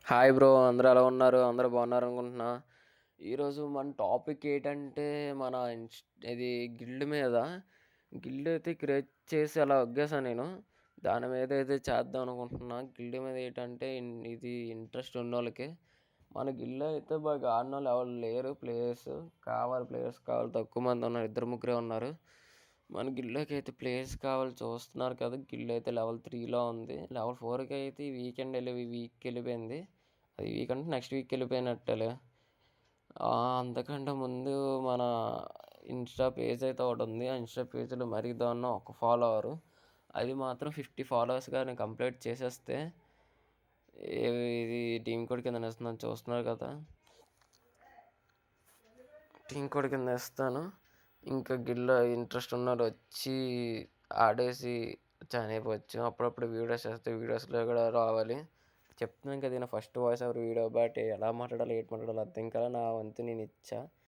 Hi bro! అందరూ ఎలా ఉన్నారు? అందరూ బాగున్నారనుకుంటున్నా. ఈరోజు మన టాపిక్ ఏటంటే, మన ఇది గిల్డ్ మీద. గిల్డ్ అయితే క్రియేట్ చేసి అలా ఒగ్గేసా నేను. దాని మీద అయితే చేద్దాం అనుకుంటున్నా. గిల్డ్ మీద ఏటంటే, ఇది ఇంట్రెస్ట్ ఉన్నోళ్ళకి. మన గిల్డ్‌లో అయితే బాగా ఆడినోళ్ళు ఎవరు లేరు ప్లేయర్స్. ప్లేయర్స్ కావాలి. తక్కువ మంది ఉన్నారు. ఇద్దరు ముగ్గురే ఉన్నారు. మన గిల్డ్‌లోకి అయితే ప్లేయర్స్ కావాలి చూస్తున్నారు కదా! గిల్డ్ అయితే లెవెల్ 3లో ఉంది. లెవెల్ 4కి అయితే ఈ వీక్‌కి వెళ్ళిపోయింది. అది వీక్ అంటే నెక్స్ట్ వీక్ వెళ్ళిపోయినట్టేలే. అంతకంటే ముందు మన ఇన్‌స్టా పేజ్ అయితే ఒకటుంది. ఆ ఇన్‌స్టా పేజ్‌లో మరీ దారుణం ఒక ఫాలోవరు. అది మాత్రం 50 ఫాలోవర్స్ గాని కంప్లీట్ చేసేస్తే ఇది టీమ్ కోడ్ కింద ఇస్తున్నాను చూస్తున్నారు కదా! టీమ్ కోడ్ కింద ఇస్తాను. ఇంకా గిల్డ్‌లో ఇంట్రెస్ట్ ఉన్నోళ్ళు వచ్చి ఆడేసి జాయిన్ అయిపోవచ్చు. అప్పుడప్పుడు వీడియోస్ చేస్తే వీడియోస్‌లో కూడా రావాలి. చెప్తున్నాను కదా! ఇది నా first voice over video. But ఎలా మాట్లాడాలో, ఏటి మాట్లాడాలో అర్థం కాలే. నా వంతు నేను ఇచ్చా.